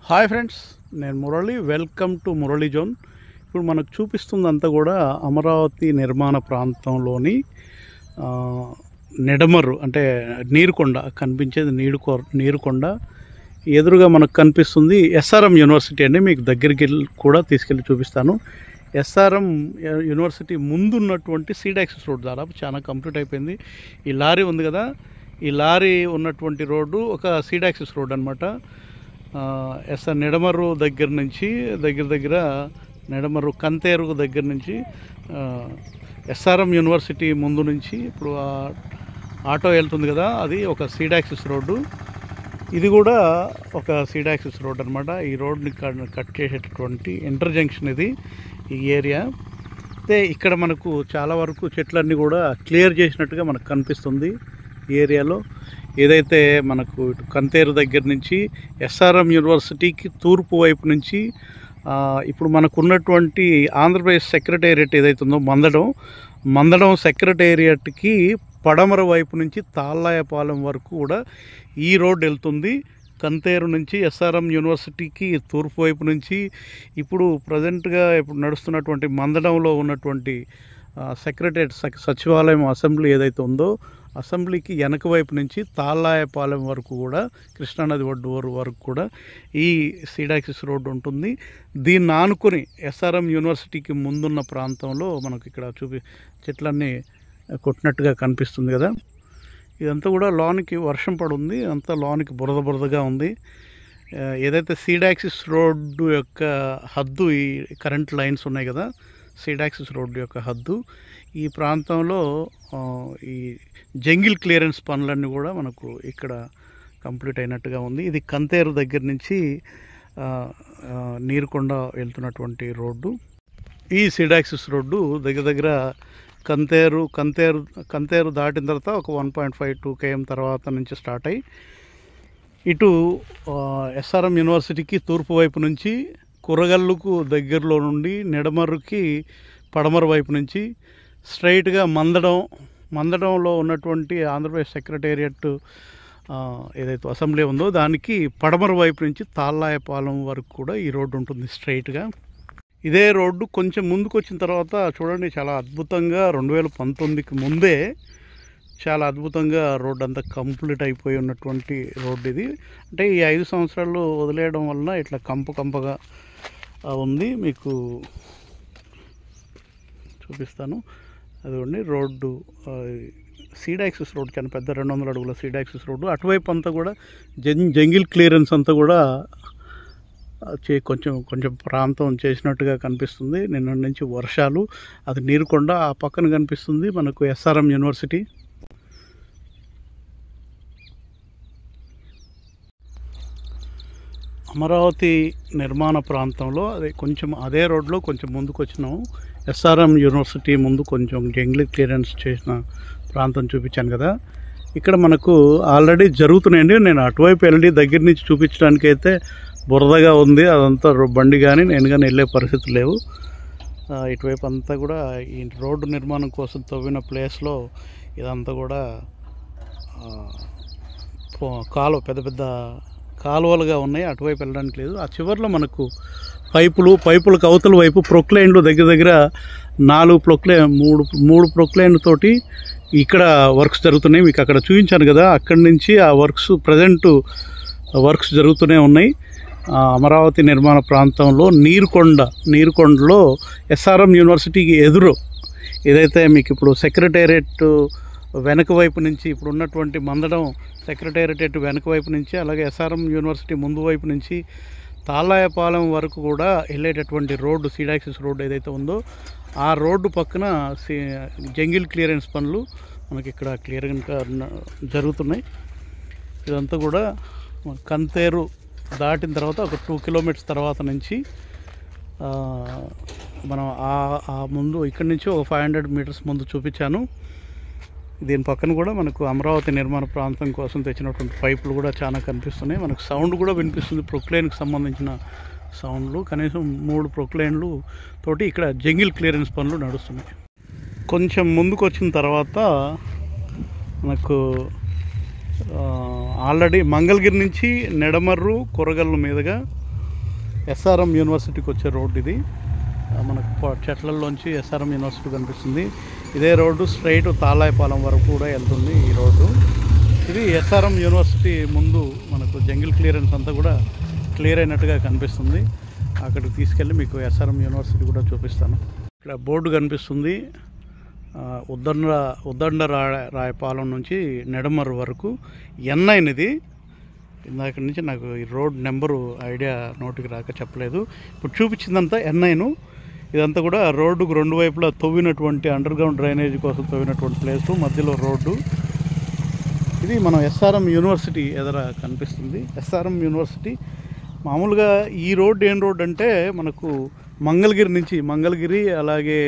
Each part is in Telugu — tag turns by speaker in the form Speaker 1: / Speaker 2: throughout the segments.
Speaker 1: హాయ్ ఫ్రెండ్స్, నేను Murali. Welcome to Murali zone. ఇప్పుడు మనకు చూపిస్తుందంతా కూడా అమరావతి నిర్మాణ ప్రాంతంలోని నిడమర్రు అంటే నీరుకొండ కనిపించేది. నీరుకొండ ఎదురుగా మనకు కనిపిస్తుంది ఎస్ఆర్ఎం యూనివర్సిటీ అండి. మీకు దగ్గరికి కూడా తీసుకెళ్ళి చూపిస్తాను. ఎస్ఆర్ఎం యూనివర్సిటీ ముందున్నటువంటి సీడ్ యాక్సెస్ రోడ్ దాదాపు చాలా కంప్లీట్ అయిపోయింది. ఈ లారీ ఉంది కదా, ఈ లారీ ఉన్నటువంటి రోడ్డు ఒక సీడ్ యాక్సెస్ రోడ్ అనమాట. నిడమర్రు దగ్గర నుంచి దగ్గర నిడమర్రు కంతేరు దగ్గర నుంచి ఎస్ఆర్ఎం యూనివర్సిటీ ముందు నుంచి ఇప్పుడు ఆటో వెళ్తుంది కదా, అది ఒక సీడ్ యాక్సెస్ రోడ్డు. ఇది కూడా ఒక సీడ్ యాక్సెస్ రోడ్ అనమాట. ఈ రోడ్ని కట్ చేసేటటువంటి ఇంటర్ జంక్షన్ ఇది, ఈ ఏరియా. అయితే ఇక్కడ మనకు చాలా వరకు చెట్లన్నీ కూడా క్లియర్ చేసినట్టుగా మనకు కనిపిస్తుంది ఈ ఏరియాలో. ఏదైతే మనకు ఇటు కంతేరు దగ్గర నుంచి ఎస్ఆర్ఎం యూనివర్సిటీకి తూర్పు వైపు నుంచి ఇప్పుడు మనకు ఉన్నటువంటి ఆంధ్రప్రదేశ్ సెక్రటేరియట్ ఏదైతే ఉందో మందడం సెక్రటేరియట్కి పడమర వైపు నుంచి తాళ్ళాయపాలెం వరకు కూడా ఈ రోడ్డు వెళ్తుంది. కంతేరు నుంచి ఎస్ఆర్ఎం యూనివర్సిటీకి తూర్పు వైపు నుంచి ఇప్పుడు ప్రజెంట్గా ఇప్పుడు నడుస్తున్నటువంటి మందడంలో ఉన్నటువంటి సెక్రటేరియట్ సచివాలయం అసెంబ్లీ ఏదైతే ఉందో, అసెంబ్లీకి వెనక వైపు నుంచి తాళ్ళాయపాలెం వరకు కూడా కృష్ణానది ఒడ్డు వరకు కూడా ఈ సీడ్ యాక్సెస్ రోడ్డు ఉంటుంది. దీన్ని ఆనుకొని ఎస్ఆర్ఎం యూనివర్సిటీకి ముందున్న ప్రాంతంలో మనకు ఇక్కడ చెట్లన్నీ కొట్టినట్టుగా కనిపిస్తుంది కదా. ఇదంతా కూడా లోనికి వర్షం పడుంది, అంతా లోనికి బురదగా ఉంది. ఏదైతే సీడ్ యాక్సెస్ రోడ్డు యొక్క హద్దు, ఈ కరెంట్ లైన్స్ ఉన్నాయి కదా, సీడ్ యాక్సెస్ రోడ్డు యొక్క హద్దు ఈ ప్రాంతంలో ఈ జంగిల్ క్లియరెన్స్ పనులన్నీ కూడా మనకు ఇక్కడ కంప్లీట్ అయినట్టుగా ఉంది. ఇది కంతేరు దగ్గర నుంచి నీరుకొండ వెళ్తున్నటువంటి రోడ్డు. ఈ సీడ్ యాక్సెస్ రోడ్డు దగ్గర కంతేరు దాటిన తర్వాత ఒక 1.52 km తర్వాత నుంచి స్టార్ట్ అయ్యి ఇటు ఎస్ఆర్ఎం యూనివర్సిటీకి తూర్పు వైపు నుంచి కురగల్లుకు దగ్గరలో నుండి నిడమర్రుకి పడమర వైపు నుంచి స్ట్రైట్గా మందడంలో ఉన్నటువంటి ఆంధ్రప్రదేశ్ సెక్రటేరియట్ ఏదైతే అసెంబ్లీ ఉందో దానికి పడమర వైపు నుంచి తాళ్ళాయపాలెం వరకు కూడా ఈ రోడ్డు ఉంటుంది స్ట్రైట్గా. ఇదే రోడ్డు కొంచెం ముందుకు వచ్చిన తర్వాత చూడండి, చాలా అద్భుతంగా 2019కి ముందే చాలా అద్భుతంగా రోడ్డు అంతా కంప్లీట్ అయిపోయి ఉన్నటువంటి రోడ్డు ఇది. అంటే ఈ 5 సంవత్సరాలు వదిలేయడం వలన ఇట్లా కంపగా ఉంది. మీకు చూపిస్తాను. అదిగోండి రోడ్డు, సీడ్ యాక్సెస్ రోడ్, చాలా పెద్ద 200 అడుగుల సీడ్ యాక్సెస్ రోడ్డు. అటువైపు అంతా కూడా జంగిల్ క్లియరెన్స్ అంతా కూడా కొంచెం ప్రాంతం చేసినట్టుగా కనిపిస్తుంది. నిన్న నుంచి వర్షాలు, అది నీరుకొండ ఆ పక్కన కనిపిస్తుంది మనకు ఎస్ఆర్ఎం యూనివర్సిటీ. అమరావతి నిర్మాణ ప్రాంతంలో అదే రోడ్లో కొంచెం ముందుకు వచ్చినాము. ఎస్ఆర్ఎం యూనివర్సిటీ ముందు కొంచెం జంగిల్ క్లియరెన్స్ చేసిన ప్రాంతం చూపించాను కదా. ఇక్కడ మనకు ఆల్రెడీ జరుగుతున్నాయండి. నేను అటువైపు వెళ్ళి దగ్గర నుంచి చూపించడానికి అయితే బురదగా ఉంది, అదంతా బండి కానీ నేను కానీ వెళ్ళే పరిస్థితి లేవు. ఇటువైపు అంతా కూడా ఈ రోడ్డు నిర్మాణం కోసం తవ్విన ప్లేస్లో ఇదంతా కూడా పెద్ద కాలువలుగా ఉన్నాయి. అటువైపు వెళ్ళడానికి లేదు. ఆ చివరిలో మనకు పైపులకు అవతల వైపు ప్రొక్లైన్లు దగ్గర 3 ప్రొక్లైన్లు తోటి ఇక్కడ వర్క్స్ జరుగుతున్నాయి. మీకు అక్కడ చూపించాను కదా, అక్కడి నుంచి ఆ వర్క్స్ జరుగుతూనే ఉన్నాయి. అమరావతి నిర్మాణ ప్రాంతంలో నీరుకొండలో ఎస్ఆర్ఎం యూనివర్సిటీకి ఎదురు ఏదైతే మీకు ఇప్పుడు సెక్రటేరియట్ వెనక వైపు నుంచి ఇప్పుడు ఉన్నటువంటి మందడం సెక్రటేరియట్ వెనక వైపు నుంచి, అలాగే ఎస్ఆర్ఎం యూనివర్సిటీ ముందు వైపు నుంచి తాళ్ళాయపాలెం వరకు కూడా వెళ్ళేటటువంటి రోడ్డు, సీడ్ యాక్సెస్ రోడ్డు ఏదైతే ఉందో ఆ రోడ్డు పక్కన జంగిల్ క్లియరెన్స్ పనులు మనకి ఇక్కడ క్లియర్గా జరుగుతున్నాయి. ఇదంతా కూడా కంతేరు దాటిన తర్వాత ఒక 2 kilometers తర్వాత నుంచి మనం ఆ ముందు ఇక్కడి నుంచి ఒక 500 meters ముందు చూపించాను. దీని పక్కన కూడా మనకు అమరావతి నిర్మాణ ప్రాంతం కోసం తెచ్చినటువంటి పైపులు కూడా చాలా కనిపిస్తున్నాయి. మనకు సౌండ్ కూడా వినిపిస్తుంది, ప్రొక్లైన్కి సంబంధించిన సౌండ్లు. కనీసం 3 ప్రొక్లైన్లు తోటి ఇక్కడ జంగిల్ క్లియరెన్స్ పనులు నడుస్తున్నాయి. కొంచెం ముందుకు వచ్చిన తర్వాత మనకు ఆల్రెడీ మంగళగిరి నుంచి నిడమర్రు కొరగల్లు మీదుగా ఎస్ఆర్ఎం యూనివర్సిటీకి వచ్చే రోడ్డు ఇది. మనకు చెట్లలోంచి ఎస్ఆర్ఎం యూనివర్సిటీ కనిపిస్తుంది. ఇదే రోడ్డు స్ట్రైట్ తాళాయపాలెం వరకు కూడా వెళ్తుంది ఈ రోడ్డు. ఇది ఎస్ఆర్ఎం యూనివర్సిటీ ముందు మనకు జంగిల్ క్లియరెన్స్ అంతా కూడా క్లియర్ అయినట్టుగా కనిపిస్తుంది. అక్కడికి తీసుకెళ్ళి మీకు ఎస్ఆర్ఎం యూనివర్సిటీ కూడా చూపిస్తాను. ఇక్కడ బోర్డు కనిపిస్తుంది. రాయపాలెం నుంచి నెడమర్రు వరకు N9 ఇది. ఇందాక నుంచి నాకు ఈ రోడ్ నెంబరు ఐడియా నోటికి రాక చెప్పలేదు. ఇప్పుడు చూపించిందంతా N9. ఇదంతా కూడా రోడ్డుకు రెండు వైపులా తవ్వినటువంటి అండర్గ్రౌండ్ డ్రైనేజ్ కోసం తవ్వినటువంటి ప్లేసు, మధ్యలో రోడ్డు. ఇది మనం ఎస్ఆర్ఎం యూనివర్సిటీ ఎదుర కనిపిస్తుంది. ఎస్ఆర్ఎం యూనివర్సిటీ మామూలుగా ఈ రోడ్డు ఏం రోడ్డు అంటే మనకు మంగళగిరి అలాగే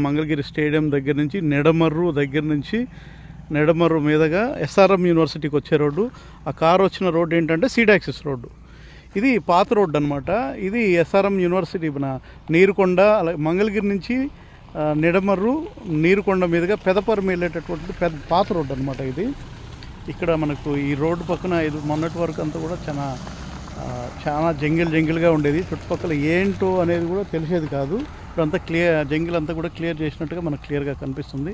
Speaker 1: మంగళగిరి స్టేడియం దగ్గర నుంచి నెడమర్రు మీదుగా ఎస్ఆర్ఎం యూనివర్సిటీకి వచ్చే రోడ్డు. ఆ కారు వచ్చిన రోడ్డు ఏంటంటే సీడాక్సిస్ రోడ్డు. ఇది పాత రోడ్డు అనమాట. ఇది ఎస్ఆర్ఎం యూనివర్సిటీ నీరుకొండ అలాగే మంగళగిరి నుంచి నీరుకొండ మీదుగా పెదపర్మి వెళ్ళేటటువంటి పాత రోడ్డు అనమాట ఇది. ఇక్కడ మనకు ఈ రోడ్డు పక్కన ఇది మొన్నటి వరకు అంతా కూడా చాలా జంగిల్గా ఉండేది. చుట్టుపక్కల ఏంటో అనేది కూడా తెలిసేది కాదు. ఇప్పుడంతా జంగిల్ అంతా కూడా క్లియర్ చేసినట్టుగా మనకు క్లియర్గా కనిపిస్తుంది.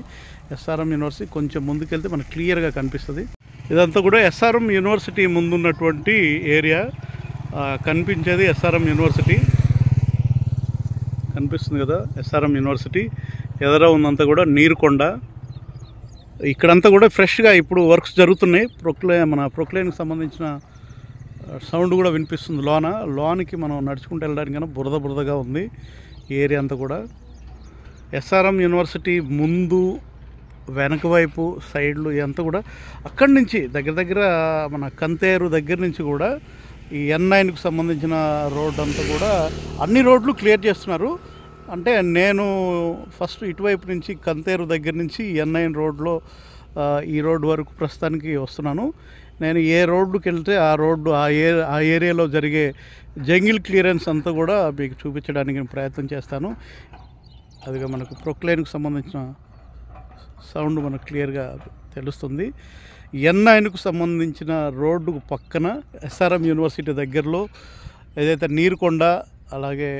Speaker 1: ఎస్ఆర్ఎం యూనివర్సిటీ కొంచెం ముందుకెళ్తే మనకు క్లియర్గా కనిపిస్తుంది. ఇదంతా కూడా ఎస్ఆర్ఎం యూనివర్సిటీ ముందున్నటువంటి ఏరియా. కనిపించేది ఎస్ఆర్ఎం యూనివర్సిటీ కనిపిస్తుంది కదా. ఎస్ఆర్ఎం యూనివర్సిటీ ఎదర ఉందంతా కూడా నీరుకొండ. ఇక్కడంతా కూడా ఫ్రెష్గా ఇప్పుడు వర్క్స్ జరుగుతున్నాయి. ప్రొక్లైన్కి సంబంధించిన సౌండ్ కూడా వినిపిస్తుంది. లోనికి మనం నడుచుకుంటూ వెళ్ళడానికి కన్నా బురదగా ఉంది ఈ ఏరియా అంతా కూడా. ఎస్ఆర్ఎం యూనివర్సిటీ ముందు వెనక వైపు సైడ్లు ఇదంతా కూడా అక్కడి నుంచి దగ్గర మన కంతేరు దగ్గర నుంచి కూడా ఈ N9కు సంబంధించిన రోడ్ అంతా కూడా అన్ని రోడ్లు క్లియర్ చేస్తున్నారు. అంటే నేను ఫస్ట్ ఇటువైపు నుంచి కంతేరు దగ్గర నుంచి N9 రోడ్లో ఈ రోడ్డు వరకు ప్రస్తుతానికి వస్తున్నాను. నేను ఏ రోడ్డుకి వెళ్తే ఆ ఏరియాలో జరిగే జంగిల్ క్లియరెన్స్ అంతా కూడా మీకు చూపించడానికి ప్రయత్నం చేస్తాను. అదిగా మనకు ప్రొక్లైన్కి సంబంధించిన సౌండ్ మనకు క్లియర్గా తెలుస్తుంది. N9కు సంబంధించిన రోడ్డుకు పక్కన ఎస్ఆర్ఎం యూనివర్సిటీ దగ్గరలో ఏదైతే నీరుకొండ అలాగే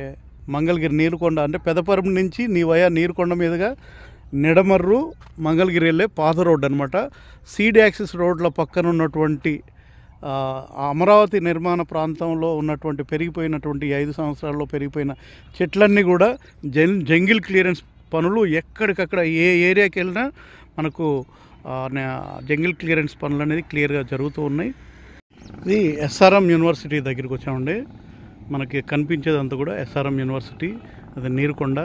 Speaker 1: మంగళగిరి నీరుకొండ అంటే పెదపర్మి నుంచి నీరుకొండ మీదుగా నెడమర్రు మంగళగిరి వెళ్ళే పాత రోడ్డు అనమాట. సీడాక్సిస్ రోడ్ల పక్కన ఉన్నటువంటి అమరావతి నిర్మాణ ప్రాంతంలో ఉన్నటువంటి పెరిగిపోయినటువంటి 5 సంవత్సరాల్లో పెరిగిపోయిన చెట్లన్నీ కూడా జంగిల్ క్లియరెన్స్ పనులు ఎక్కడికక్కడ ఏ ఏరియాకి వెళ్ళినా మనకు జంగిల్ క్లియరెన్స్ పనులు అనేది క్లియర్గా జరుగుతూ ఉన్నాయి. ఇది ఎస్ఆర్ఎం యూనివర్సిటీ దగ్గరికి వచ్చామండి. మనకి కనిపించేదంతా కూడా ఎస్ఆర్ఎం యూనివర్సిటీ. అది నీరుకొండ,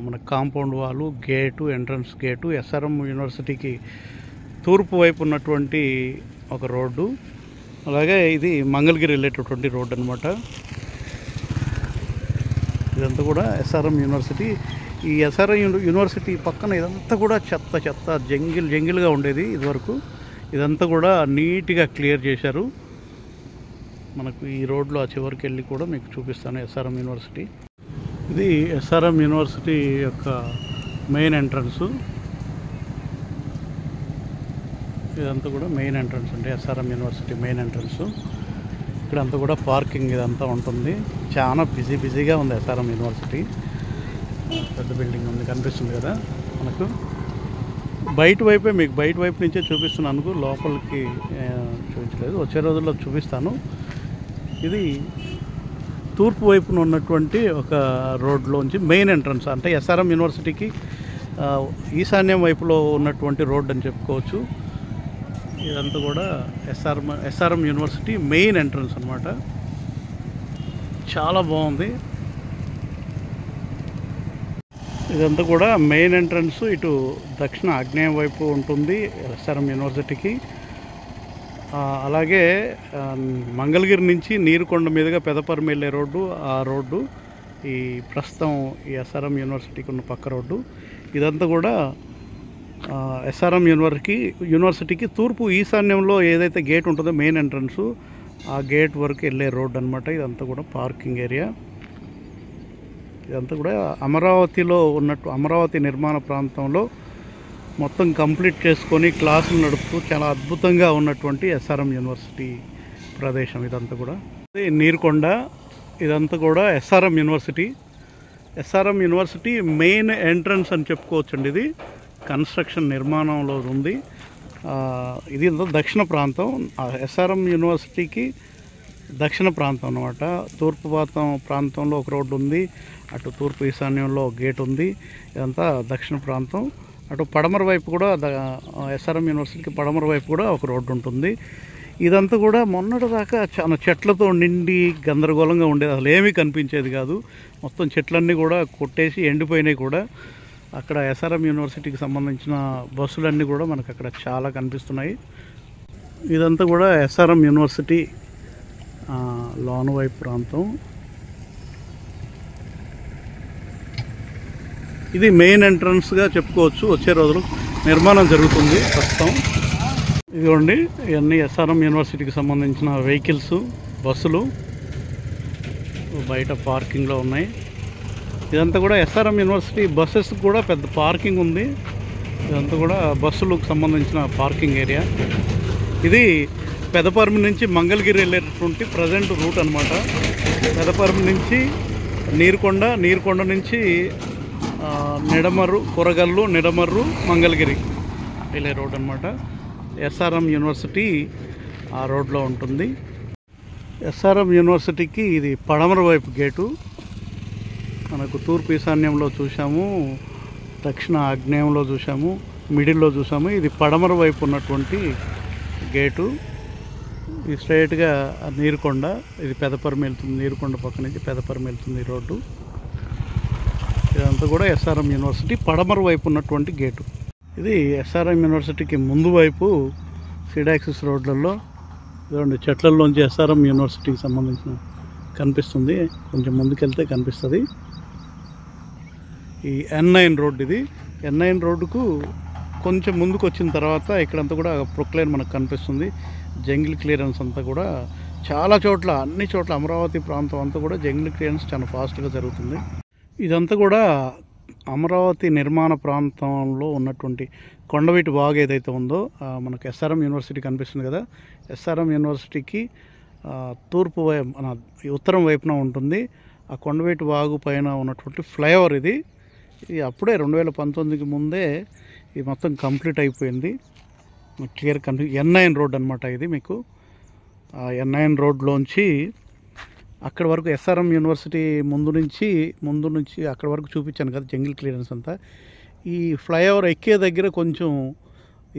Speaker 1: మన కాంపౌండ్ వాలు, ఎంట్రన్స్ గేటు. ఎస్ఆర్ఎం యూనివర్సిటీకి తూర్పు వైపు ఉన్నటువంటి ఒక రోడ్డు. అలాగే ఇది మంగళగిరి వెళ్ళేటటువంటి రోడ్డు అనమాట. ఇదంతా కూడా ఎస్ఆర్ఎం యూనివర్సిటీ. ఈ ఎస్ఆర్ఎం యూనివర్సిటీ పక్కన ఇదంతా కూడా చెత్త జంగిల్గా ఉండేది ఇదివరకు. ఇదంతా కూడా నీట్గా క్లియర్ చేశారు. మనకు ఈ రోడ్లో ఆ చివరికి వెళ్ళి కూడా మీకు చూపిస్తాను ఎస్ఆర్ఎం యూనివర్సిటీ. ఇది ఎస్ఆర్ఎం యూనివర్సిటీ యొక్క మెయిన్ ఎంట్రన్స్. ఇదంతా కూడా మెయిన్ ఎంట్రన్స్ అంటే ఎస్ఆర్ఎం యూనివర్సిటీ మెయిన్ ఎంట్రన్స్. ఇక్కడంతా కూడా పార్కింగ్ ఇదంతా ఉంటుంది. చాలా బిజీగా ఉంది ఎస్ఆర్ఎం యూనివర్సిటీ. పెద్ద బిల్డింగ్ ఉంది కనిపిస్తుంది కదా మనకు. మీకు బయట వైపు నుంచే చూపిస్తున్నాను, లోపలికి చూపించలేదు. వచ్చే రోజుల్లో చూపిస్తాను. ఇది తూర్పు వైపున ఉన్నటువంటి ఒక రోడ్లోంచి మెయిన్ ఎంట్రన్స్ అంటే ఎస్ఆర్ఎం యూనివర్సిటీకి ఈశాన్యం వైపులో ఉన్నటువంటి రోడ్ అని చెప్పుకోవచ్చు. ఇదంతా కూడా ఎస్ఆర్ఎం యూనివర్సిటీ మెయిన్ ఎంట్రన్స్ అనమాట. చాలా బాగుంది. ఇదంతా కూడా మెయిన్ ఎంట్రన్స్ ఇటు దక్షిణ ఆగ్నేయం వైపు ఉంటుంది ఎస్ఆర్ఎం యూనివర్సిటీకి. అలాగే మంగళగిరి నుంచి నీరుకొండ మీదుగా పెదపర్మి వెళ్ళే రోడ్డు, ఆ రోడ్డు ఈ ప్రస్తుతం ఈ ఎస్ఆర్ఎం యూనివర్సిటీకి ఉన్న పక్క రోడ్డు. ఇదంతా కూడా ఎస్ఆర్ఎం యూనివర్సిటీకి తూర్పు ఈశాన్యంలో ఏదైతే గేట్ ఉంటుందో మెయిన్ ఎంట్రన్స్, ఆ గేట్ వరకు వెళ్ళే రోడ్డు అనమాట. ఇదంతా కూడా పార్కింగ్ ఏరియా. ఇదంతా కూడా అమరావతి నిర్మాణ ప్రాంతంలో మొత్తం కంప్లీట్ చేసుకొని క్లాసులు నడుపుతూ చాలా అద్భుతంగా ఉన్నటువంటి ఎస్ఆర్ఎం యూనివర్సిటీ ప్రదేశం ఇదంతా కూడా. నీరుకొండ ఇదంతా కూడా SRM university. SRM university main entrance అని చెప్పుకోవచ్చండి. ఇది కన్స్ట్రక్షన్ నిర్మాణంలో ఉంది. ఇది దక్షిణ ప్రాంతం. ఎస్ఆర్ఎం యూనివర్సిటీకి దక్షిణ ప్రాంతం అన్నమాట. తూర్పు ప్రాంతంలో ఒక రోడ్డు ఉంది, అటు తూర్పు ఈశాన్యంలో గేట్ ఉంది. ఇదంతా దక్షిణ ప్రాంతం. అటు పడమర వైపు కూడా ఎస్ఆర్ఎం యూనివర్సిటీకి పడమర వైపు కూడా ఒక రోడ్డు ఉంటుంది. ఇదంతా కూడా మొన్నటిదాకా చాలా చెట్లతో నిండి గందరగోళంగా ఉండేది, అసలు ఏమీ కనిపించేది కాదు. మొత్తం చెట్లన్నీ కూడా కొట్టేసి ఎండిపోయినాయి కూడా. అక్కడ ఎస్ఆర్ఎం యూనివర్సిటీకి సంబంధించిన బస్సులన్నీ కూడా మనకు అక్కడ చాలా కనిపిస్తున్నాయి. ఇదంతా కూడా ఎస్ఆర్ఎం యూనివర్సిటీ లోన వైపు ప్రాంతం. ఇది మెయిన్ ఎంట్రన్స్గా చెప్పుకోవచ్చు. వచ్చే రోజులు నిర్మాణం జరుగుతుంది ప్రస్తుతం. ఇదిగోండి, ఇవన్నీ ఎస్ఆర్ఎం యూనివర్సిటీకి సంబంధించిన వెహికల్స్, బస్సులు బయట పార్కింగ్లో ఉన్నాయి. ఇదంతా కూడా ఎస్ఆర్ఎం యూనివర్సిటీ బస్సెస్ కూడా పెద్ద పార్కింగ్ ఉంది. ఇదంతా కూడా బస్సులకు సంబంధించిన పార్కింగ్ ఏరియా. ఇది పెదపర్మి నుంచి మంగళగిరి వెళ్ళేటటువంటి ప్రజెంట్ రూట్ అనమాట. పెదపర్మి నుంచి నీరుకొండ నుంచి నిడమర్రు, కొరగల్లు, నిడమర్రు, మంగళగిరి వెళ్ళే రోడ్ అనమాట. ఎస్ఆర్ఎం యూనివర్సిటీ ఆ రోడ్లో ఉంటుంది. ఎస్ఆర్ఎం యూనివర్సిటీకి ఇది పడమర వైపు గేటు. మనకు తూర్పు ఈశాన్యంలో చూసాము, దక్షిణ ఆగ్నేయంలో చూసాము, మిడిల్లో చూసాము. ఇది పడమర వైపు ఉన్నటువంటి గేటు. ఇది స్ట్రైట్గా నీరుకొండ, ఇది పెదపర్మి వెళ్తుంది. నీరుకొండ పక్క నుంచి పెదపర్మి వెళ్తుంది ఈ రోడ్డు. ఇదంతా కూడా ఎస్ఆర్ఎం యూనివర్సిటీ పడమర వైపు ఉన్నటువంటి గేటు. ఇది ఎస్ఆర్ఎం యూనివర్సిటీకి ముందు వైపు సిడాక్సిస్ రోడ్లలో ఇదండి, చెట్లల్లోంచి ఎస్ఆర్ఎం యూనివర్సిటీకి సంబంధించిన కనిపిస్తుంది. కొంచెం ముందుకెళ్తే కనిపిస్తుంది. ఈ N9 రోడ్డు. ఇది N9 రోడ్డుకు కొంచెం ముందుకు వచ్చిన తర్వాత ఇక్కడంతా కూడా ప్రొక్లైన్ మనకు కనిపిస్తుంది. జంగిల్ క్లియరెన్స్ అంతా కూడా చాలా చోట్ల, అన్ని చోట్ల అమరావతి ప్రాంతం అంతా కూడా జంగిల్ క్లియరెన్స్ చాలా ఫాస్ట్గా జరుగుతుంది. ఇదంతా కూడా అమరావతి నిర్మాణ ప్రాంతంలో ఉన్నటువంటి కొండవీటి వాగు ఏదైతే ఉందో మనకు ఎస్ఆర్ఎం యూనివర్సిటీ కనిపిస్తుంది కదా. ఎస్ఆర్ఎం యూనివర్సిటీకి తూర్పు వైపు ఉత్తరం వైపున ఉంటుంది. ఆ కొండవీటి వాగు పైన ఉన్నటువంటి ఫ్లైఓవర్ ఇది. అప్పుడే 2019కి ముందే ఇది మొత్తం కంప్లీట్ అయిపోయింది. క్లియర్ N9 రోడ్ అనమాట ఇది. మీకు N9 రోడ్లోంచి అక్కడ వరకు ఎస్ఆర్ఎం యూనివర్సిటీ ముందు నుంచి అక్కడ వరకు చూపించాను కదా జంగిల్ క్లియరెన్స్ అంతా. ఈ ఫ్లైఓవర్ ఎక్కే దగ్గర కొంచెం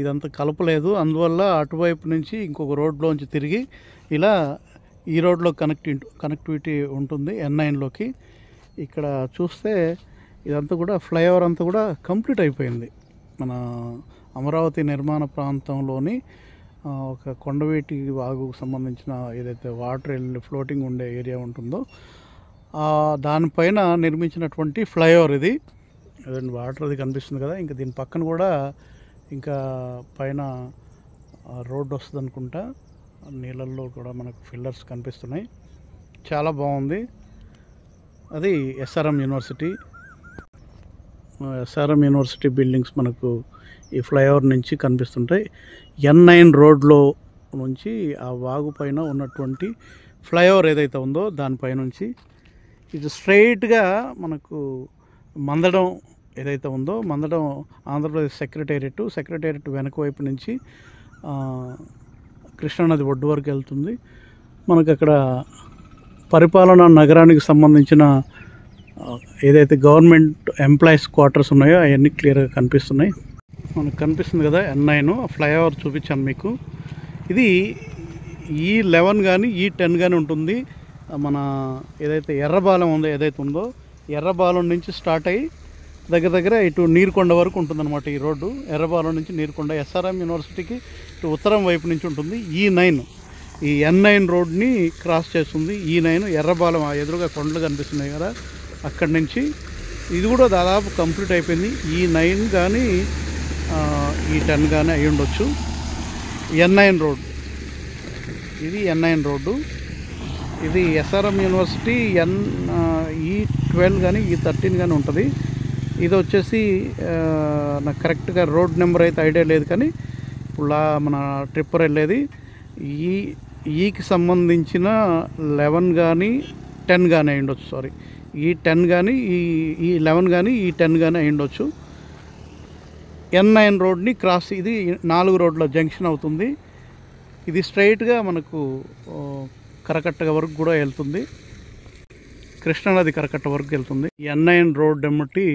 Speaker 1: ఇదంతా కలపలేదు. అందువల్ల అటువైపు నుంచి ఇంకొక రోడ్లోంచి తిరిగి ఇలా ఈ రోడ్లో కనెక్టివిటీ ఉంటుంది N9లోకి. ఇక్కడ చూస్తే ఇదంతా కూడా ఫ్లైఓవర్ అంతా కూడా కంప్లీట్ అయిపోయింది. మన అమరావతి నిర్మాణ ప్రాంతంలోని ఒక కొండవీటి వాగుకు సంబంధించిన ఏదైతే వాటర్ వెళ్ళి ఫ్లోటింగ్ ఉండే ఏరియా ఉంటుందో దానిపైన నిర్మించినటువంటి ఫ్లైఓవర్ ఇది. వాటర్ అది కనిపిస్తుంది కదా. ఇంకా దీని పక్కన కూడా ఇంకా పైన రోడ్డు వస్తుంది అనుకుంటా. నీళ్ళల్లో కూడా మనకు ఫిల్లర్స్ కనిపిస్తున్నాయి. చాలా బాగుంది. అది SRM university. SRM university buildings మనకు ఈ ఫ్లైఓవర్ నుంచి కనిపిస్తుంటాయి. N9 రోడ్లో నుంచి ఆ వాగు పైన ఉన్నటువంటి ఫ్లైఓవర్ ఏదైతే ఉందో దానిపై నుంచి ఇది స్ట్రైట్గా మనకు మందడం ఏదైతే ఉందో, మందడం ఆంధ్రప్రదేశ్ సెక్రటేరియట్ వెనక వైపు నుంచి కృష్ణానది ఒడ్డు వరకు వెళ్తుంది. మనకు అక్కడ పరిపాలనా నగరానికి సంబంధించిన ఏదైతే గవర్నమెంట్ ఎంప్లాయీస్ క్వార్టర్స్ ఉన్నాయో అవన్నీ క్లియర్గా కనిపిస్తున్నాయి. మనకు కనిపిస్తుంది కదా N9 ఫ్లైఓవర్ చూపించాను మీకు. ఇది E11 కానీ E10 కానీ ఉంటుంది. మన ఏదైతే ఎర్రబాలెం ఉందో ఎర్రబాలెం నుంచి స్టార్ట్ అయ్యి దగ్గర ఇటు నీరుకొండ వరకు ఉంటుందన్నమాట ఈ రోడ్డు. ఎర్రబాలెం నుంచి నీరుకొండ ఎస్ఆర్ఎం యూనివర్సిటీకి ఇటు ఉత్తరం వైపు నుంచి ఉంటుంది. E9 ఈ N9 రోడ్ని క్రాస్ చేస్తుంది. E9 ఎర్రబాలెం ఎదురుగా కొండలు కనిపిస్తున్నాయి కదా, అక్కడి నుంచి ఇది కూడా దాదాపు కంప్లీట్ అయిపోయింది. E9 కానీ E10 కానీ అయి ఉండొచ్చు. N9 రోడ్డు ఇది N9 రోడ్డు. ఇది ఎస్ఆర్ఎం యూనివర్సిటీ E12 కానీ E13 కానీ ఉంటుంది. ఇది వచ్చేసి నాకు కరెక్ట్గా రోడ్ నెంబర్ అయితే ఐడియా లేదు, కానీ ఇప్పుడు మన ట్రిప్పర్ వెళ్ళేది ఈకి సంబంధించిన 11 కానీ 10 కానీ అయి ఉండొచ్చు, సారీ ఈ 10 కానీ ఈ 11 కానీ ఈ 10 కానీ అయి ఉండొచ్చు. N9 రోడ్ని క్రాస్, ఇది 4 రోడ్ల జంక్షన్ అవుతుంది. ఇది స్ట్రైట్గా మనకు కరకట్ట వరకు కూడా వెళ్తుంది, కృష్ణానది కరకట్ట వరకు వెళ్తుంది. N9 రోడ్ ఎమ్మటి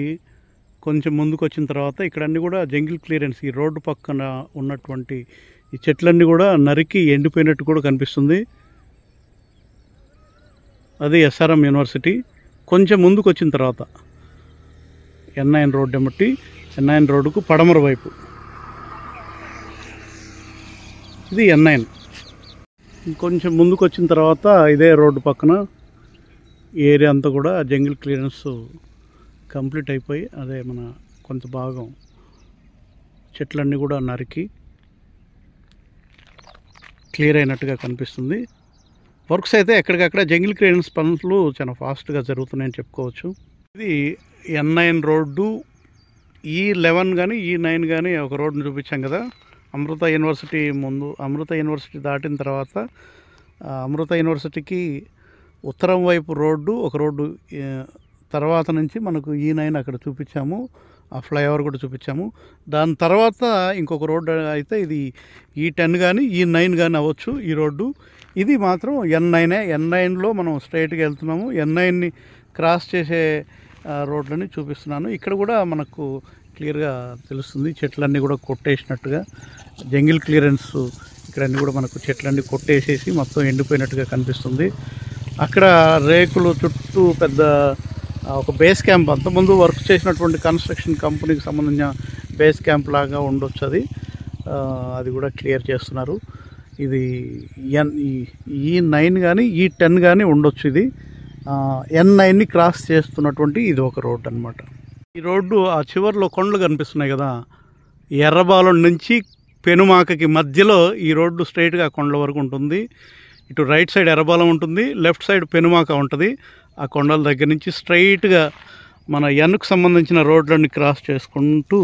Speaker 1: కొంచెం ముందుకు వచ్చిన తర్వాత ఇక్కడ అన్నీ కూడా జంగిల్ క్లియరెన్స్, ఈ రోడ్డు పక్కన ఉన్నటువంటి ఈ చెట్లన్నీ కూడా నరికి ఎండిపోయినట్టు కూడా కనిపిస్తుంది. అది SRM యూనివర్సిటీ. కొంచెం ముందుకు వచ్చిన తర్వాత N9 రోడ్ ఎమ్మటి N9 రోడ్డుకు పడమర వైపు ఇది N9. ఇంకొంచెం ముందుకు వచ్చిన తర్వాత ఇదే రోడ్డు పక్కన ఈ ఏరియా అంతా కూడా జంగిల్ క్లియరెన్స్ కంప్లీట్ అయిపోయి, అదే మన కొంత భాగం చెట్లన్నీ కూడా నరికి క్లియర్ అయినట్టుగా కనిపిస్తుంది. వర్క్స్ అయితే ఎక్కడికక్కడ జంగిల్ క్లియరెన్స్ పనులు చాలా ఫాస్ట్గా జరుగుతున్నాయని చెప్పుకోవచ్చు. ఇది N9 రోడ్డు. E11 కానీ E9 కానీ ఒక రోడ్డుని చూపించాం కదా, అమృత యూనివర్సిటీ ముందు. అమృత యూనివర్సిటీ దాటిన తర్వాత అమృత యూనివర్సిటీకి ఉత్తరం వైపు రోడ్డు, ఒక రోడ్డు తర్వాత నుంచి మనకు E9 అక్కడ చూపించాము, ఆ ఫ్లైఓవర్ కూడా చూపించాము. దాని తర్వాత ఇంకొక రోడ్డు అయితే ఇది E10 కానీ E9 కానీ అవ్వచ్చు ఈ రోడ్డు. ఇది మాత్రం N9లో మనం స్ట్రైట్గా వెళ్తున్నాము. N9ని క్రాస్ చేసే రోడ్లని చూపిస్తున్నాను. ఇక్కడ కూడా మనకు క్లియర్గా తెలుస్తుంది, చెట్లన్నీ కూడా కొట్టేసినట్టుగా, జంగిల్ క్లియరెన్స్ ఇక్కడన్నీ కూడా మనకు చెట్లన్నీ కొట్టేసేసి మొత్తం ఎండిపోయినట్టుగా కనిపిస్తుంది. అక్కడ రేకులు చుట్టూ పెద్ద ఒక బేస్ క్యాంప్, అంతకుముందు వర్క్ చేసినటువంటి కన్స్ట్రక్షన్ కంపెనీకి సంబంధించిన బేస్ క్యాంప్ లాగా ఉండొచ్చు. అది కూడా క్లియర్ చేస్తున్నారు. ఇది E9 కానీ E10 కానీ ఉండొచ్చు. ఇది N9ని క్రాస్ చేస్తున్నటువంటి ఇది ఒక రోడ్డు అనమాట. ఈ రోడ్డు ఆ చివరిలో కొండలు కనిపిస్తున్నాయి కదా, ఎర్రబాలెం నుంచి పెనుమాకకి మధ్యలో ఈ రోడ్డు స్ట్రైట్గా కొండల వరకు ఉంటుంది. ఇటు రైట్ సైడ్ ఎర్రబాలెం ఉంటుంది, లెఫ్ట్ సైడ్ పెనుమాక ఉంటుంది. ఆ కొండల దగ్గర నుంచి స్ట్రైట్గా మన Nకు సంబంధించిన రోడ్లన్నీ క్రాస్ చేసుకుంటూ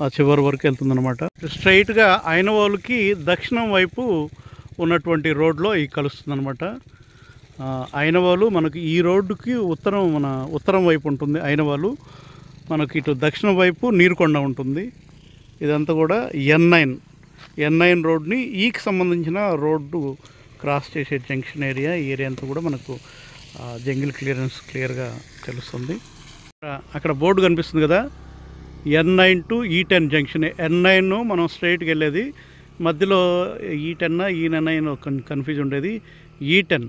Speaker 1: ఆ చివరి వరకు వెళ్తుందన్నమాట. స్ట్రైట్గా ఐనవోలుకి దక్షిణం వైపు ఉన్నటువంటి రోడ్లో ఈ కలుస్తుందన్నమాట. ఐనవోలు మనకు ఈ రోడ్డుకి ఉత్తరం వైపు ఉంటుంది ఐనవోలు, మనకి ఇటు దక్షిణం వైపు నీరుకొండ ఉంటుంది. ఇదంతా కూడా N9 రోడ్ని ఈకి సంబంధించిన రోడ్డు క్రాస్ చేసే జంక్షన్ ఏరియా. ఈ ఏరియా అంతా కూడా మనకు జంగిల్ క్లియరెన్స్ క్లియర్గా తెలుస్తుంది. అక్కడ బోర్డు కనిపిస్తుంది కదా, N9 to E10 junction. N9 మనం స్ట్రైట్కి వెళ్ళేది, మధ్యలో E10 E9 కన్ఫ్యూజ్ ఉండేది. E10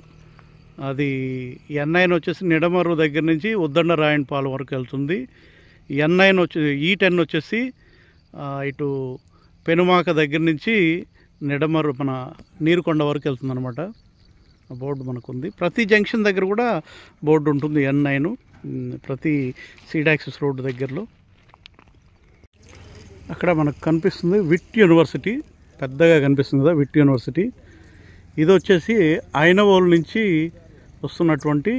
Speaker 1: అది N9 వచ్చేసి నిడమర్రు దగ్గర నుంచి ఉద్దండరాయణపాలెం వరకు వెళ్తుంది. E10 వచ్చేసి ఇటు పెనుమాక దగ్గర నుంచి నిడమర్రు మన నీరుకొండ వరకు వెళ్తుంది అనమాట. బోర్డు మనకు ఉంది. ప్రతి జంక్షన్ దగ్గర కూడా బోర్డు ఉంటుంది N9, ప్రతి సీడ్ యాక్సిస్ రోడ్డు దగ్గరలో. అక్కడ మనకు కనిపిస్తుంది విట్ యూనివర్సిటీ, పెద్దగా కనిపిస్తుంది కదా విట్ యూనివర్సిటీ. ఇది వచ్చేసి ఐనవోలు నుంచి వస్తున్నటువంటి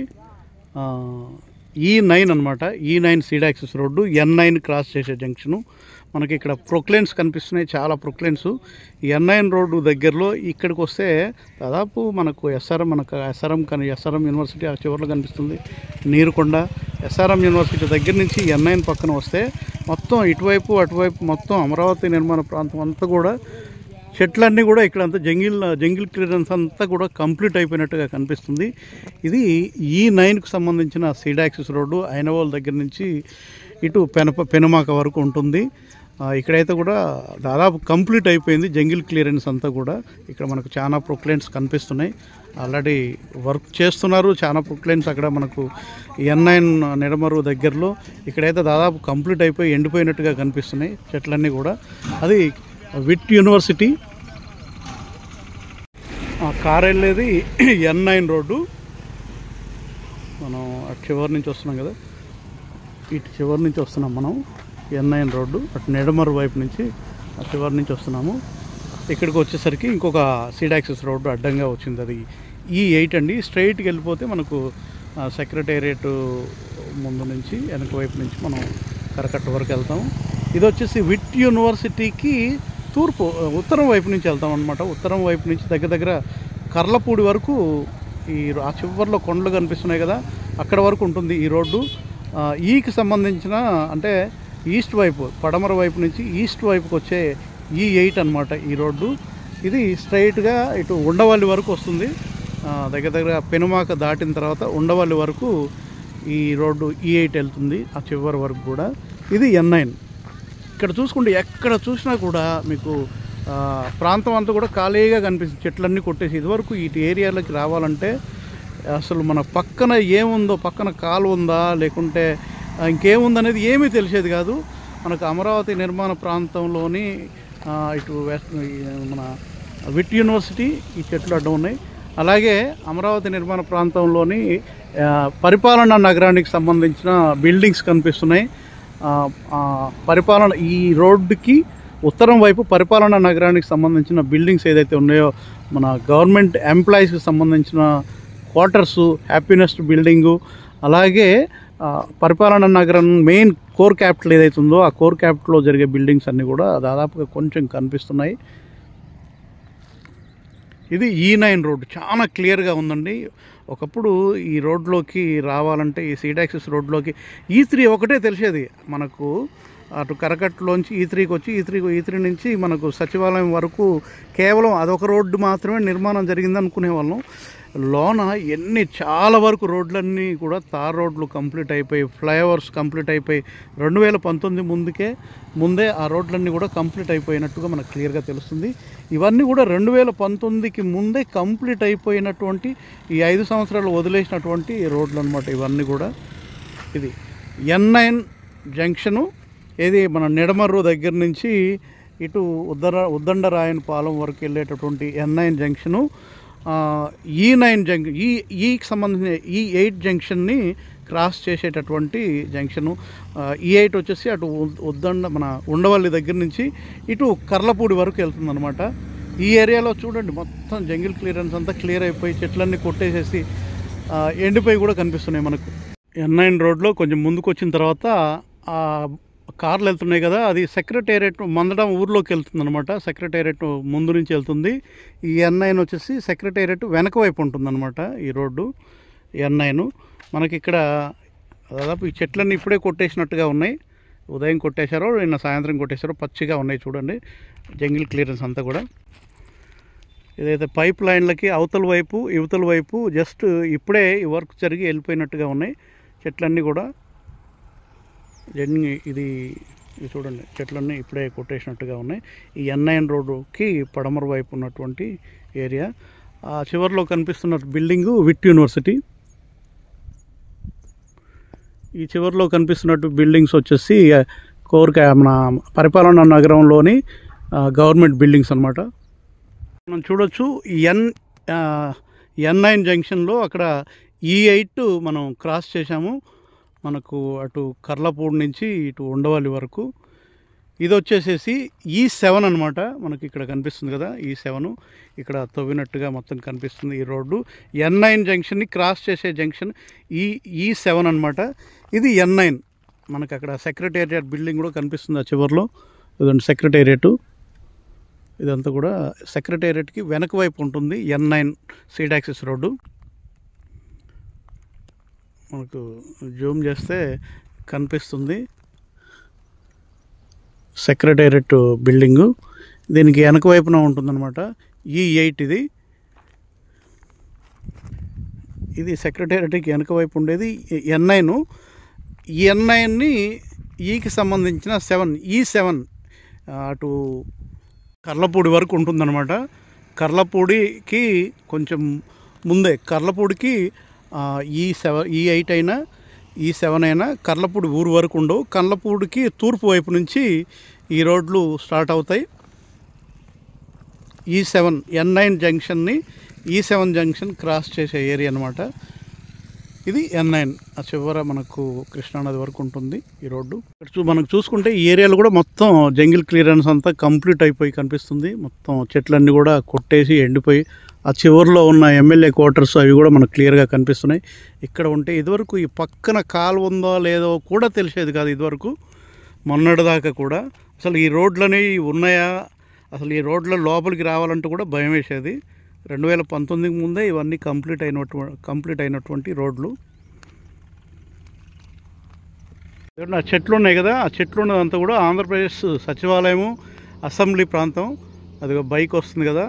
Speaker 1: E9 అనమాట. E9 seed axis road, N9 cross చేసే జంక్షను. మనకి ఇక్కడ ప్రొక్లైన్స్ కనిపిస్తున్నాయి, చాలా ప్రొక్లైన్స్. N9 రోడ్డు దగ్గరలో ఇక్కడికి వస్తే దాదాపు మనకు SRM యూనివర్సిటీ ఆ చివరిలో కనిపిస్తుంది, నీరుకొండ. SRM యూనివర్సిటీ దగ్గర నుంచి N9 పక్కన వస్తే మొత్తం ఇటువైపు అటువైపు మొత్తం అమరావతి నిర్మాణ ప్రాంతం అంతా కూడా చెట్లన్నీ కూడా ఇక్కడంతా జంగిల్ క్లియరెన్స్ అంతా కూడా కంప్లీట్ అయిపోయినట్టుగా కనిపిస్తుంది. ఇది E9కు సంబంధించిన సీడ్ యాక్సిస్ రోడ్డు, ఐనవోల్ దగ్గర నుంచి ఇటు పెనుమాక వరకు ఉంటుంది. ఇక్కడైతే కూడా దాదాపు కంప్లీట్ అయిపోయింది జంగిల్ క్లియరెన్స్ అంతా కూడా. ఇక్కడ మనకు చాలా ప్రొక్లైన్స్ కనిపిస్తున్నాయి, ఆల్రెడీ వర్క్ చేస్తున్నారు. చాలా ప్రొక్లైన్స్ అక్కడ మనకు N9 నిడమరు దగ్గరలో ఇక్కడైతే దాదాపు కంప్లీట్ అయిపోయి ఎండిపోయినట్టుగా కనిపిస్తున్నాయి చెట్లన్నీ కూడా. అది విట్ యూనివర్సిటీ. కార్ వెళ్ళేది N9 రోడ్డు. మనం అటు చివరి నుంచి వస్తున్నాం కదా, ఇటు చివరి నుంచి వస్తున్నాం మనం N9 రోడ్డు. అటు నిడమరు వైపు నుంచి ఆ చివరి నుంచి వస్తున్నాము. ఇక్కడికి వచ్చేసరికి ఇంకొక సీడ్ యాక్సిస్ రోడ్డు అడ్డంగా వచ్చింది, అది E8 అండి. స్ట్రైట్కి వెళ్ళిపోతే మనకు సెక్రటేరియట్ ముందు నుంచి వెనక వైపు నుంచి మనం కరకట్ట వరకు వెళ్తాము. ఇది వచ్చేసి విట్ యూనివర్సిటీకి ఉత్తరం వైపు నుంచి వెళ్తాం అనమాట. ఉత్తరం వైపు నుంచి దగ్గర కర్లపూడి వరకు ఆ చివరిలో కొండలు కనిపిస్తున్నాయి కదా, అక్కడ వరకు ఉంటుంది ఈ రోడ్డు. ఈకి సంబంధించిన అంటే ఈస్ట్ వైపు, పడమర వైపు నుంచి ఈస్ట్ వైపుకి వచ్చే E8 అనమాట ఈ రోడ్డు. ఇది స్ట్రైట్గా ఇటు ఉండవల్లి వరకు వస్తుంది. దగ్గర దగ్గర పెనుమాక దాటిన తర్వాత ఉండవల్లి వరకు ఈ రోడ్డు E8 వెళ్తుంది, ఆ చివరి వరకు కూడా. ఇది N9. ఇక్కడ చూసుకుంటే ఎక్కడ చూసినా కూడా మీకు ప్రాంతం అంతా కూడా ఖాళీగా కనిపిస్తుంది, చెట్లన్నీ కొట్టేసి. ఇదివరకు ఈ ఏరియాలోకి రావాలంటే అసలు మన పక్కన ఏముందో, పక్కన కాలువ ఉందా లేకుంటే ఇంకేముందనేది ఏమీ తెలిసేది కాదు. మనకు అమరావతి నిర్మాణ ప్రాంతంలోని ఇటు వెస్ట్ మన విట్ యూనివర్సిటీ ఈ చెట్లు అడ్డం ఉన్నాయి. అలాగే అమరావతి నిర్మాణ ప్రాంతంలోని పరిపాలనా నగరానికి సంబంధించిన బిల్డింగ్స్ కనిపిస్తున్నాయి. పరిపాలన ఈ రోడ్డుకి ఉత్తరం వైపు పరిపాలనా నగరానికి సంబంధించిన బిల్డింగ్స్ ఏదైతే ఉన్నాయో, మన గవర్నమెంట్ ఎంప్లాయీస్కి సంబంధించిన క్వార్టర్సు, హ్యాపీనెస్ట్ బిల్డింగు, అలాగే పరిపాలనా నగరం మెయిన్ కోర్ క్యాపిటల్ ఏదైతే ఉందో ఆ కోర్ క్యాపిటల్లో జరిగే బిల్డింగ్స్ అన్నీ కూడా దాదాపుగా కొంచెం కనిపిస్తున్నాయి. ఇది E9 రోడ్డు, చాలా క్లియర్గా ఉందండి. ఒకప్పుడు ఈ రోడ్లోకి రావాలంటే, ఈ సీడాక్సిస్ రోడ్లోకి E3 ఒకటే తెలిసేది మనకు. అటు కరకట్టులోంచి E3కి వచ్చి E3 నుంచి మనకు సచివాలయం వరకు కేవలం అదొక రోడ్డు మాత్రమే నిర్మాణం జరిగింది అనుకునేవాళ్ళం. లోన చాలా వరకు రోడ్లన్నీ కూడా తార్ రోడ్లు కంప్లీట్ అయిపోయి, ఫ్లైఓవర్స్ కంప్లీట్ అయిపోయి 2019 ముందే ఆ రోడ్లన్నీ కూడా కంప్లీట్ అయిపోయినట్టుగా మనకు క్లియర్గా తెలుస్తుంది. ఇవన్నీ కూడా 2019కి ముందే కంప్లీట్ అయిపోయినటువంటి, ఈ 5 సంవత్సరాలు వదిలేసినటువంటి రోడ్లు అనమాట ఇవన్నీ కూడా. ఇది N9 జంక్షను. ఇది మన నిడమర్రు దగ్గర నుంచి ఇటు ఉద్దండరాయనపాలెం వరకు వెళ్ళేటటువంటి N9 జంక్షను. E9 జంక్షన్, ఈకి సంబంధించిన E8 జంక్షన్ని క్రాస్ చేసేటటువంటి జంక్షను. E8 వచ్చేసి అటు మన ఉండవల్లి దగ్గర నుంచి ఇటు కర్లపూడి వరకు వెళ్తుంది అనమాట. ఈ ఏరియాలో చూడండి మొత్తం జంగిల్ క్లియరెన్స్ అంతా క్లియర్ అయిపోయి, చెట్లన్నీ కొట్టేసేసి ఎండిపోయి కూడా కనిపిస్తున్నాయి మనకు. N9 రోడ్లో కొంచెం ముందుకు వచ్చిన తర్వాత కార్లు వెళ్తున్నాయి కదా, అది సెక్రటేరియట్ మందడం ఊర్లోకి వెళ్తుంది అనమాట. సెక్రటేరియట్ ముందు నుంచి వెళ్తుంది. ఈ N9 వచ్చేసి సెక్రటేరియట్ వెనక వైపు ఉంటుంది అనమాట ఈ రోడ్డు N9. మనకి ఇక్కడ దాదాపు ఈ చెట్లన్నీ ఇప్పుడే కొట్టేసినట్టుగా ఉన్నాయి. ఉదయం కొట్టేశారో నిన్న సాయంత్రం కొట్టేశారో, పచ్చిగా ఉన్నాయి చూడండి జంగిల్ క్లియరెన్స్ అంతా కూడా. ఏదైతే పైప్ లైన్లకి అవతల వైపు యువతల వైపు జస్ట్ ఇప్పుడే ఈ వర్క్ జరిగి వెళ్ళిపోయినట్టుగా ఉన్నాయి చెట్లన్నీ కూడా. ఇది చూడండి చెట్లన్నీ ఇప్పుడే కొట్టేసినట్టుగా ఉన్నాయి. ఈ N9 రోడ్డుకి పడమర వైపు ఉన్నటువంటి ఏరియా. ఆ చివరిలో కనిపిస్తున్న బిల్డింగు విట్ యూనివర్సిటీ. ఈ చివరిలో కనిపిస్తున్నట్టు బిల్డింగ్స్ వచ్చేసి మన పరిపాలనా నగరంలోని గవర్నమెంట్ బిల్డింగ్స్ అనమాట. మనం చూడొచ్చు N9 జంక్షన్లో అక్కడ E8 మనం క్రాస్ చేసాము. మనకు అటు కర్లపూడి నుంచి ఇటు ఉండవల్లి వరకు. ఇది వచ్చేసేసి E7 అనమాట. మనకి ఇక్కడ కనిపిస్తుంది కదా E7, ఇక్కడ తవ్వినట్టుగా మొత్తం కనిపిస్తుంది ఈ రోడ్డు. N9 జంక్షన్ని క్రాస్ చేసే జంక్షన్ E7 అనమాట. ఇది N9. మనకు అక్కడ సెక్రటేరియట్ బిల్డింగ్ కూడా కనిపిస్తుంది ఆ చివరిలో. ఇదండి సెక్రటేరియట్. ఇదంతా కూడా సెక్రటేరియట్కి వెనక వైపు ఉంటుంది N9 సీడాక్సిస్ రోడ్డు. మనకు జూమ్ చేస్తే కనిపిస్తుంది సెక్రటేరియట్ బిల్డింగు. దీనికి వెనక వైపున ఉంటుందన్నమాట E8. ఇది సెక్రటేరియట్కి వెనక వైపు ఉండేది N9. ఈ N9ని ఈకి సంబంధించిన E7 అటు కర్లపూడి వరకు ఉంటుందన్నమాట. కర్లపూడికి కొంచెం ముందే, కర్లపూడికి E8 అయినా E7 అయినా కర్లపూడి ఊరు వరకు ఉండవు. కర్లపూడికి తూర్పు వైపు నుంచి ఈ రోడ్లు స్టార్ట్ అవుతాయి. E7 N9 జంక్షన్ని E7 junction cross చేసే ఏరియా అనమాట. ఇది N9. ఆ చివర మనకు కృష్ణానది వరకు ఉంటుంది ఈ రోడ్డు. మనకు చూసుకుంటే ఈ ఏరియాలో కూడా మొత్తం జంగిల్ క్లియరెన్స్ అంతా కంప్లీట్ అయిపోయి కనిపిస్తుంది. మొత్తం చెట్లన్నీ కూడా కొట్టేసి ఎండిపోయి, ఆ చివరిలో ఉన్న ఎమ్మెల్యే క్వార్టర్స్ అవి కూడా మనకు క్లియర్గా కనిపిస్తున్నాయి. ఇక్కడ ఉంటే ఇదివరకు ఈ పక్కన కాలువ ఉందో లేదో కూడా తెలిసేది కాదు ఇదివరకు, మొన్నటిదాకా కూడా. అసలు ఈ రోడ్లు అనేవి ఉన్నాయా, అసలు ఈ రోడ్ల లోపలికి రావాలంటే కూడా భయం వేసేది. 2019కి ముందే ఇవన్నీ కంప్లీట్ అయినటువంటి రోడ్లు. ఆ చెట్లు ఉన్నాయి కదా, ఆ చెట్లు ఉన్నదంతా కూడా ఆంధ్రప్రదేశ్ సచివాలయము అసెంబ్లీ ప్రాంతం. అది బైక్ వస్తుంది కదా,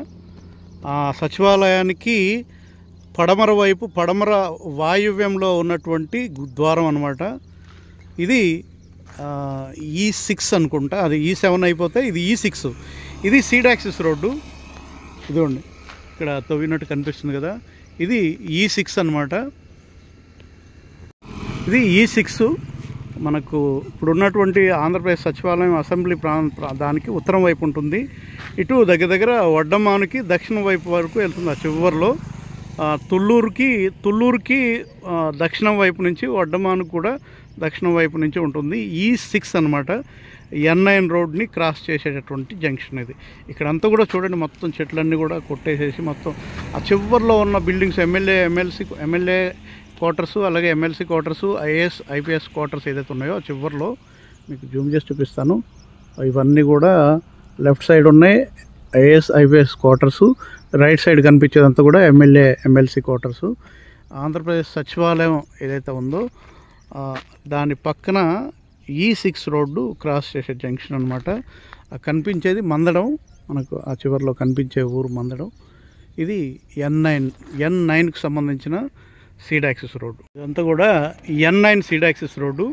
Speaker 1: ఆ సచివాలయానికి పడమర వాయువ్యంలో ఉన్నటువంటి ద్వారం అన్నమాట. ఇది E6 అనుకుంటా, అది E7 అయిపోతే ఇది E6. ఇది సీడ్ యాక్సిస్ రోడ్డు. ఇదిగోండి ఇక్కడ తవ్వినట్టు కనిపిస్తుంది కదా, ఇది E6 అన్నమాట. ఇది E6 మనకు ఇప్పుడు ఉన్నటువంటి ఆంధ్రప్రదేశ్ సచివాలయం అసెంబ్లీ దానికి ఉత్తరం వైపు ఉంటుంది. ఇటు దగ్గర వడ్డమానికి దక్షిణం వైపు వరకు వెళ్తుంది. ఆ చివరిలో తుళ్ళూరుకి దక్షిణం వైపు నుంచి, వడ్డమానికి కూడా దక్షిణం వైపు నుంచి ఉంటుంది. E6 అన్నమాట. N9 రోడ్ని క్రాస్ చేసేటటువంటి జంక్షన్ ఇది. ఇక్కడంతా కూడా చూడండి, మొత్తం చెట్లన్నీ కూడా కొట్టేసేసి మొత్తం ఆ చివరిలో ఉన్న బిల్డింగ్స్ ఎమ్మెల్యే క్వార్టర్స్, అలాగే MLC quarters, IAS IPS quarters ఏదైతే ఉన్నాయో ఆ చివరిలో మీకు జూమ్ చేసి చూపిస్తాను. ఇవన్నీ కూడా లెఫ్ట్ సైడ్ ఉన్నాయి IAS IPS quarters, right side కనిపించేదంతా కూడా ఎమ్మెల్సీ క్వార్టర్స్. ఆంధ్రప్రదేశ్ సచివాలయం ఏదైతే ఉందో దాని పక్కన E6 రోడ్డు క్రాస్ చేసే జంక్షన్ అనమాట. కనిపించేది మందడం, మనకు ఆ చివరిలో కనిపించే ఊరు మందడం. ఇది N9కి సంబంధించిన సీడ్ యాక్సిస్ రోడ్డు. ఇదంతా కూడా N9 సీడ్ యాక్సిస్ రోడ్డు.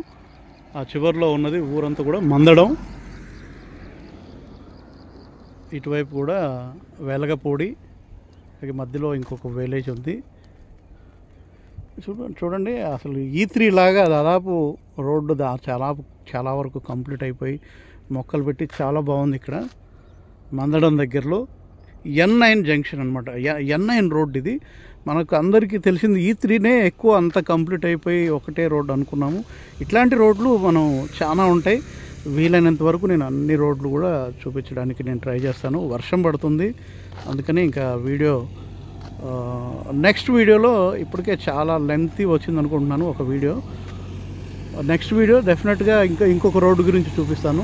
Speaker 1: ఆ చివరిలో ఉన్నది ఊరంతా కూడా మందడం. ఇటువైపు కూడా వెలగపూడి, మధ్యలో ఇంకొక విలేజ్ ఉంది. చూడండి అసలు E3 లాగా దాదాపు రోడ్డు చాలా వరకు కంప్లీట్ అయిపోయి మొక్కలు పెట్టి చాలా బాగుంది. ఇక్కడ మందడం దగ్గరలో N9 జంక్షన్ అనమాట. N9 రోడ్డు ఇది. మనకు అందరికీ తెలిసింది E3నే ఎక్కువ అంత కంప్లీట్ అయిపోయి ఒకటే రోడ్డు అనుకున్నాము. ఇట్లాంటి రోడ్లు మనం చాలా ఉంటాయి. వీలైనంత వరకు నేను అన్ని రోడ్లు కూడా చూపించడానికి నేను ట్రై చేస్తాను. వర్షం పడుతుంది, అందుకని ఇంకా వీడియో నెక్స్ట్ వీడియోలో ఇప్పటికే చాలా లెంతీ వచ్చింది అనుకుంటున్నాను ఒక వీడియో. నెక్స్ట్ వీడియో డెఫినెట్గా ఇంకొక రోడ్డు గురించి చూపిస్తాను.